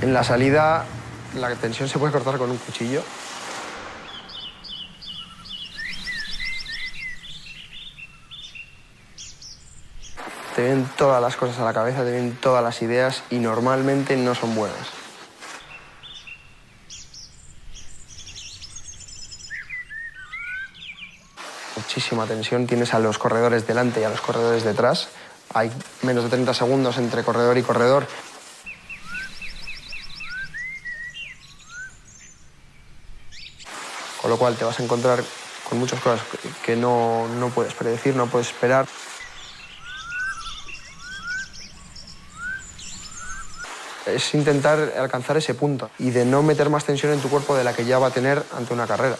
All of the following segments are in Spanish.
En la salida, la tensión se puede cortar con un cuchillo. Te vienen todas las cosas a la cabeza, te vienen todas las ideas y normalmente no son buenas. Muchísima tensión, tienes a los corredores delante y a los corredores detrás. Hay menos de 30 segundos entre corredor y corredor. Con lo cual te vas a encontrar con muchas cosas que no puedes predecir, no puedes esperar. Es intentar alcanzar ese punto y de no meter más tensión en tu cuerpo de la que ya va a tener ante una carrera.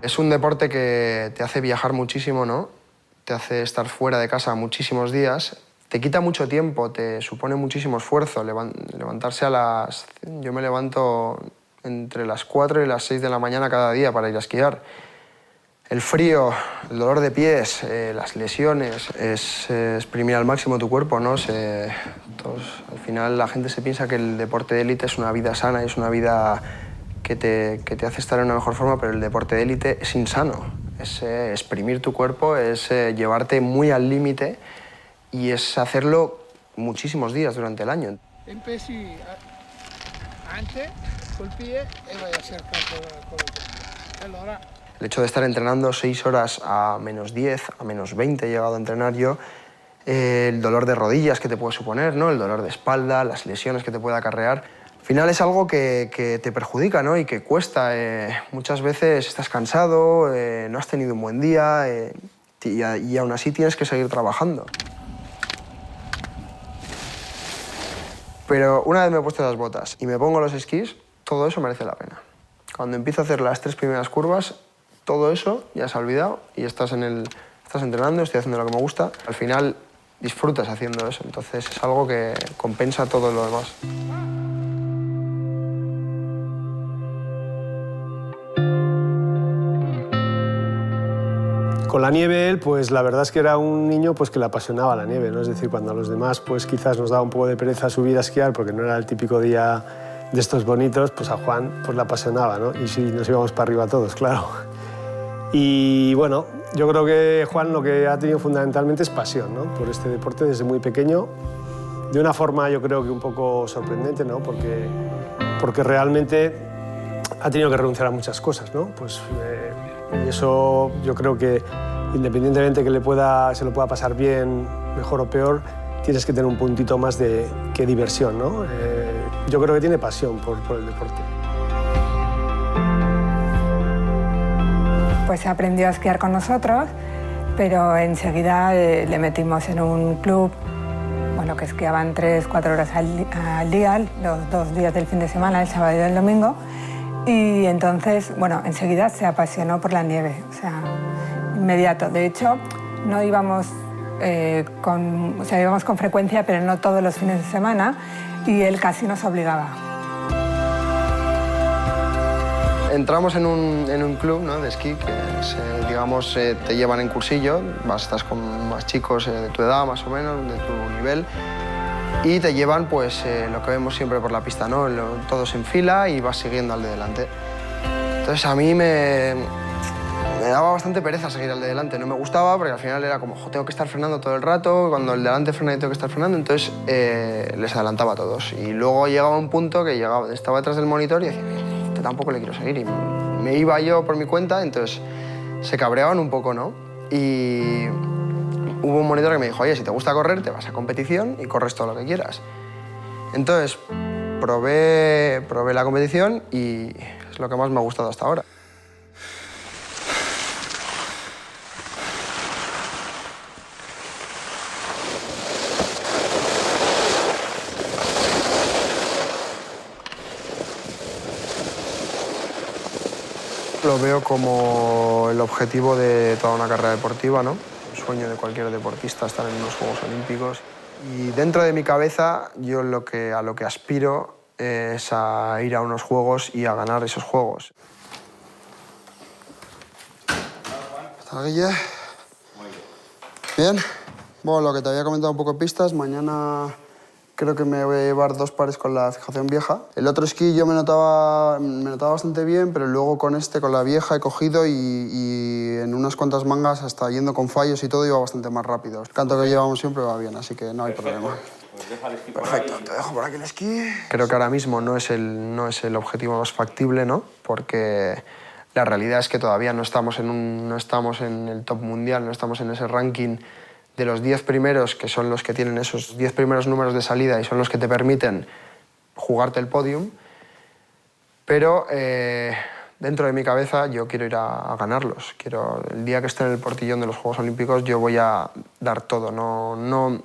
Es un deporte que te hace viajar muchísimo, ¿no? Te hace estar fuera de casa muchísimos días. Te quita mucho tiempo, te supone muchísimo esfuerzo. Levantarse a las... Yo me levanto entre las 4 y las 6 de la mañana cada día para ir a esquiar. El frío, el dolor de pies, las lesiones, es exprimir al máximo tu cuerpo, ¿no? Al final la gente se piensa que el deporte de élite es una vida sana, es una vida que te hace estar en una mejor forma, pero el deporte de élite es insano. Es exprimir tu cuerpo, es llevarte muy al límite y es hacerlo muchísimos días durante el año. Empecé antes col pie e vai a cercar con el pie. El hecho de estar entrenando 6 horas a menos 10, a menos 20 he llegado a entrenar yo, el dolor de rodillas que te puede suponer, ¿no? El dolor de espalda, las lesiones que te puede acarrear. Al final es algo que te perjudica, ¿no? Y que cuesta. Muchas veces estás cansado, no has tenido un buen día y aún así tienes que seguir trabajando. Pero una vez me he puesto las botas y me pongo los esquís, todo eso merece la pena. Cuando empiezo a hacer las 3 primeras curvas, todo eso ya se ha olvidado y estás entrenando, estoy haciendo lo que me gusta. Al final disfrutas haciendo eso, entonces es algo que compensa todo lo demás. Con la nieve él, pues la verdad es que era un niño pues, que le apasionaba la nieve, ¿no? Es decir, cuando a los demás pues quizás nos daba un poco de pereza subir a esquiar porque no era el típico día de estos bonitos, pues a Juan pues le apasionaba, ¿no? Y sí, nos íbamos para arriba todos, claro. Y bueno, yo creo que Juan lo que ha tenido fundamentalmente es pasión, ¿no? Por este deporte desde muy pequeño, de una forma yo creo que un poco sorprendente, ¿no? Porque realmente ha tenido que renunciar a muchas cosas, ¿no? Pues, y eso yo creo que independientemente que se lo pueda pasar bien, mejor o peor, tienes que tener un puntito más que diversión, ¿no? Yo creo que tiene pasión por el deporte. Pues aprendió a esquiar con nosotros, pero enseguida le metimos en un club, bueno, que esquiaban 3-4 horas al día, los 2 días del fin de semana, el sábado y el domingo. Y entonces, bueno, enseguida se apasionó por la nieve, o sea, inmediato. De hecho, no íbamos íbamos con frecuencia, pero no todos los fines de semana, y él casi nos obligaba. Entramos en un club, ¿no? De esquí que digamos, te llevan en cursillo, estás con más chicos de tu edad, más o menos, de tu nivel, y te llevan pues, lo que vemos siempre por la pista, ¿no? Todos en fila y vas siguiendo al de delante. Entonces a mí me daba bastante pereza seguir al de delante, no me gustaba porque al final era como, tengo que estar frenando todo el rato, cuando el de delante frena y tengo que estar frenando, entonces les adelantaba a todos. Y luego llegaba un punto que estaba detrás del monitor y decía, tampoco le quiero seguir, y me iba yo por mi cuenta, entonces se cabreaban un poco, ¿no? Y hubo un monitor que me dijo, oye, si te gusta correr, te vas a competición y corres todo lo que quieras. Entonces probé la competición y es lo que más me ha gustado hasta ahora. Lo veo como el objetivo de toda una carrera deportiva, ¿no? El sueño de cualquier deportista estar en unos Juegos Olímpicos. Y dentro de mi cabeza, yo a lo que aspiro es a ir a unos juegos y a ganar esos juegos. ¿Está Guille? Bien. Bueno, lo que te había comentado un poco en pistas, mañana creo que me voy a llevar 2 pares con la fijación vieja. El otro esquí yo me notaba bastante bien, pero luego con la vieja he cogido y en unas cuantas mangas, hasta yendo con fallos y todo, iba bastante más rápido. El canto que llevamos siempre va bien, así que no hay problema. Pues deja el esquí por Perfecto, ahí. te dejo por aquí el esquí. Creo que ahora mismo no es el objetivo más factible, ¿no? Porque la realidad es que todavía no estamos en el top mundial, no estamos en ese ranking de los 10 primeros, que son los que tienen esos 10 primeros números de salida y son los que te permiten jugarte el podium. Pero dentro de mi cabeza yo quiero ir a ganarlos. El día que esté en el portillón de los Juegos Olímpicos yo voy a dar todo. No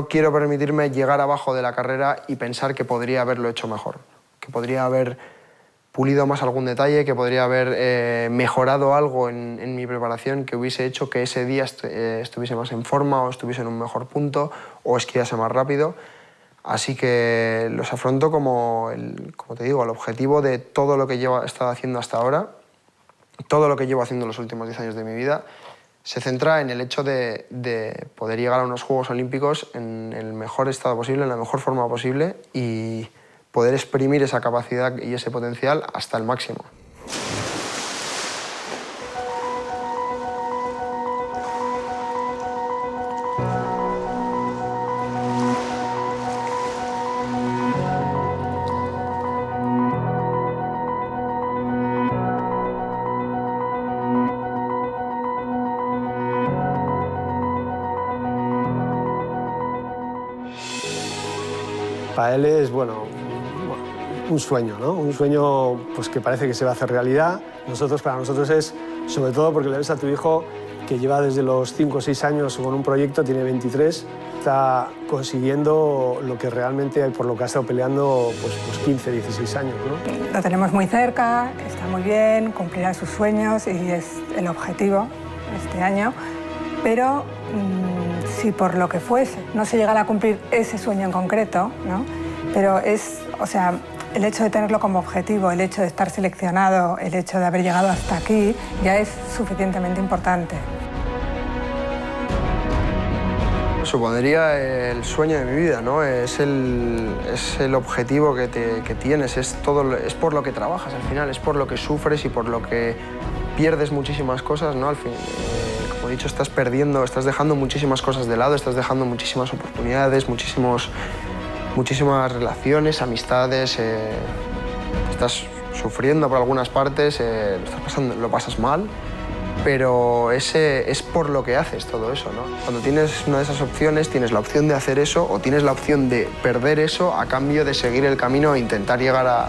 quiero permitirme llegar abajo de la carrera y pensar que podría haberlo hecho mejor, que podría haber pulido más algún detalle, que podría haber mejorado algo en mi preparación que hubiese hecho que ese día estuviese más en forma o estuviese en un mejor punto o esquiase más rápido. Así que los afronto como te digo, el objetivo de todo lo que he estado haciendo hasta ahora, todo lo que llevo haciendo los últimos 10 años de mi vida, se centra en el hecho de poder llegar a unos Juegos Olímpicos en el mejor estado posible, en la mejor forma posible y poder exprimir esa capacidad y ese potencial hasta el máximo. Para él es, un sueño, ¿no? Un sueño pues, que parece que se va a hacer realidad. Para nosotros es, sobre todo porque le ves a tu hijo que lleva desde los 5 o 6 años con un proyecto, tiene 23, está consiguiendo lo que realmente, por lo que ha estado peleando, pues 15, 16 años, ¿no? Lo tenemos muy cerca, está muy bien, cumplirá sus sueños y es el objetivo este año, pero si por lo que fuese no se llegara a cumplir ese sueño en concreto, ¿no? Pero el hecho de tenerlo como objetivo, el hecho de estar seleccionado, el hecho de haber llegado hasta aquí, ya es suficientemente importante. Supondría el sueño de mi vida, ¿no? Es el objetivo que tienes, es por lo que trabajas al final, es por lo que sufres y por lo que pierdes muchísimas cosas, ¿no? Al fin, como he dicho, estás dejando muchísimas cosas de lado, estás dejando muchísimas oportunidades, muchísimas relaciones, amistades, estás sufriendo por algunas partes, lo pasas mal, pero es por lo que haces todo eso, ¿no? Cuando tienes una de esas opciones, tienes la opción de hacer eso o tienes la opción de perder eso a cambio de seguir el camino e intentar llegar a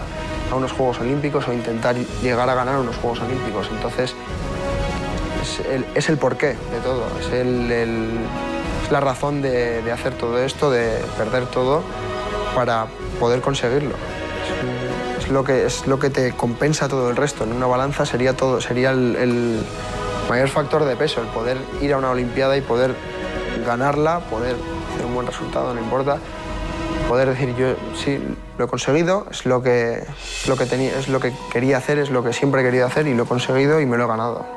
unos Juegos Olímpicos o intentar llegar a ganar unos Juegos Olímpicos. Entonces, es el porqué de todo, es la razón de hacer todo esto, de perder todo para poder conseguirlo. Es lo que te compensa todo el resto. En una balanza sería el mayor factor de peso, el poder ir a una Olimpiada y poder ganarla, poder hacer un buen resultado, no importa. Poder decir, yo sí, lo he conseguido, es lo que quería hacer, es lo que siempre he querido hacer y lo he conseguido y me lo he ganado.